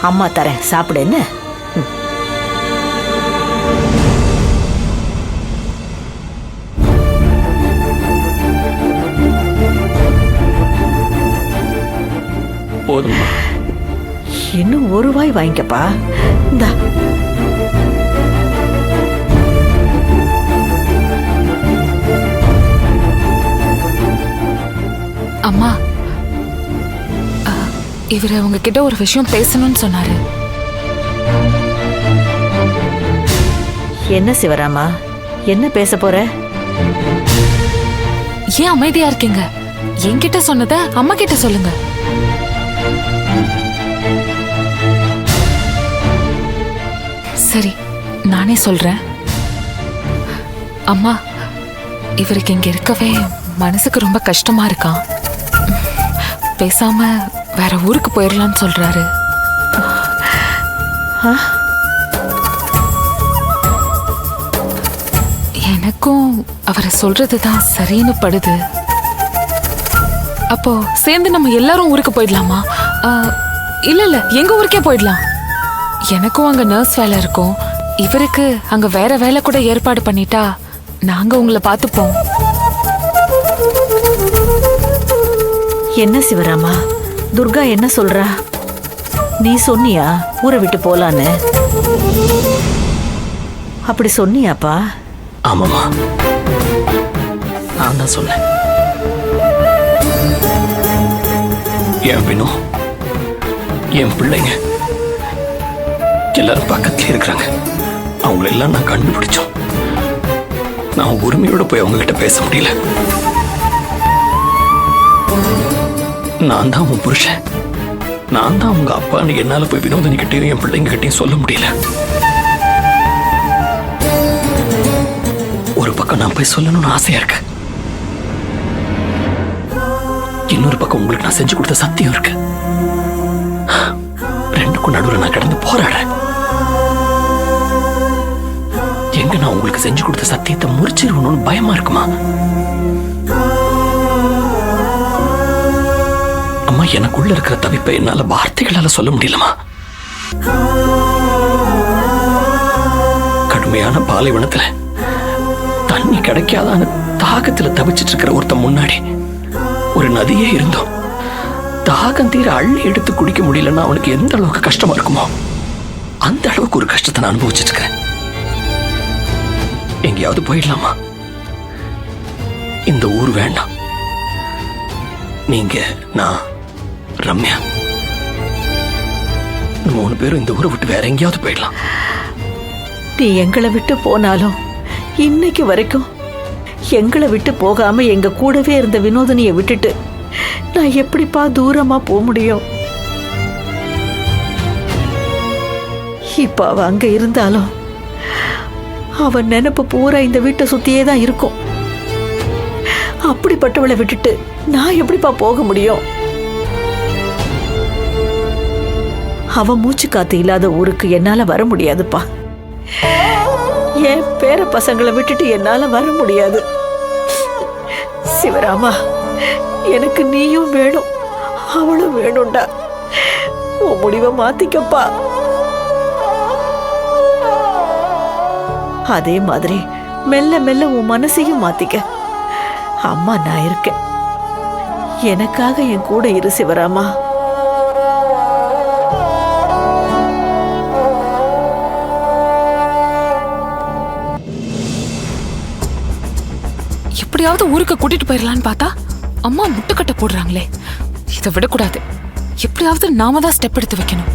அம்மா தரேன், சாப்பிடு. என்ன? போதுமா? இன்னும் ஒரு வாய் வாங்கிக்கப்பா. இந்தா. அம்மா, இவரு உங்ககிட்ட ஒரு விஷயம் பேசணும்னு சொன்னாரு. என்ன சிவராமா, என்ன பேச போற? ஏன் அமைதியா இருக்கீங்க? என்கிட்ட சொன்னத அம்மா கிட்ட சொல்லுங்க. சரி, நானே சொல்றேன். அம்மா, இவருக்கு இங்க இருக்கவே மனசுக்கு ரொம்ப கஷ்டமா இருக்கான். பேசாம வேற ஊருக்கு போயிடலாம்னு சொல்றாரு. எனக்கும் அவரை சொல்றதுதான் சரின்னு படுது. அப்போ சேர்ந்து நம்ம எல்லாரும் ஊருக்கு போயிடலாமா? இல்ல இல்ல, எங்க ஊருக்கே போயிடலாம். எனக்கும் அங்க நர்ஸ் வேலை இருக்கும். இவருக்கு அங்க வேற வேலை கூட ஏற்பாடு பண்ணிட்டா நாங்க உங்களை பார்த்துப்போம். என்ன சிவராமா, துர்கா என்ன சொல்றா? நீ சொன்னியா ஊரை விட்டு போலான்னு? அப்படி சொன்னியாப்பா? ஆமாமா, நான் தான் சொன்னேன். என் வினோ, என் பிள்ளைங்க எல்லாரும் பக்கத்துல இருக்கிறாங்க. அவங்கள எல்லாம் நான் கண்டுபிடிச்சோம். நான் உரிமையோட போய் அவங்க கிட்ட பேச முடியல. நான் தான் உன் புருஷன், நான் தான் உங்க அப்பான்னு என்னால போய் வினோதனி கிட்டையும் என் பிள்ளைங்க கிட்டையும் சொல்ல முடியல. ஒரு பக்கம் நான் போய் சொல்லணும்னு ஆசையா இருக்கு, இன்னொரு பக்கம் உங்களுக்கு நான் செஞ்சு கொடுத்த சத்தியம் இருக்கு. ரெண்டுக்கும் நடுவில் நான் கடந்து போராடுறேன். எங்க நான் உங்களுக்கு செஞ்சு கொடுத்த சத்தியத்தை முறிச்சிருவணும்னு பயமா இருக்குமா? அம்மா, எனக்குள்ள இருக்கிற தவிப்பை என்னால வார்த்தைகளால சொல்ல முடியலமா. கடுமையான பாலைவனத்துல தண்ணி கிடைக்காதான்னு தாகத்துல தவிச்சிட்டு இருக்கிற ஒருத்த முன்னாடி ஒரு நதியே இருந்தோம். தாகம் தீர அள்ளி எடுத்து குடிக்க முடியலன்னா அவனுக்கு எந்த அளவுக்கு கஷ்டமா இருக்குமோ அந்த அளவுக்கு ஒரு கஷ்டத்தை நான் அனுபவிச்சுட்டு இருக்கிறேன். எங்கேயாவது போயிடலாமா? இந்த ஊர் வேண்டாம். நீங்க, நான், ரம்யா, நம்ம 3 பேரும் இந்த ஊரை விட்டு வேற எங்கேயாவது போயிடலாம். நீ எங்களை விட்டு போனாலும் இன்னைக்கு வரைக்கும் எங்களை விட்டு போகாம எங்க கூடவே இருந்த வினோதனியை விட்டுட்டு நான் எப்படிப்பா தூரமா போக முடியும்? இப்ப அவ அங்க இருந்தாலும் அவன் நினைப்பு பூரா இந்த வீட்டை சுத்தியே தான் இருக்கும். அப்படிப்பட்டவளை விட்டுட்டு நான் எப்படிப்பா போக முடியும்? அவ மூச்சு காத்து இல்லாத ஊருக்கு என்னால வர முடியாதுப்பா. என் பேர பசங்களை விட்டுட்டு என்னால வர முடியாது. சிவராமா, எனக்கு நீயும் வேணும், அவளும் வேணும்டா. உன் முடிவை மாத்திக்கப்பா. அதே மாதிரி மெல்ல மெல்ல உன் மனசையும் மாத்திக்க. அம்மா நான் இருக்கேன், எனக்காக என் கூட இரு சிவராமா. எப்படியாவது ஊருக்கு கூட்டிட்டு போயிடலான்னு பார்த்தா அம்மா முட்டுக்கட்டை போடுறாங்களே. இதை விடக்கூடாது. எப்படியாவது நாம தான் ஸ்டெப் எடுத்து வைக்கணும்.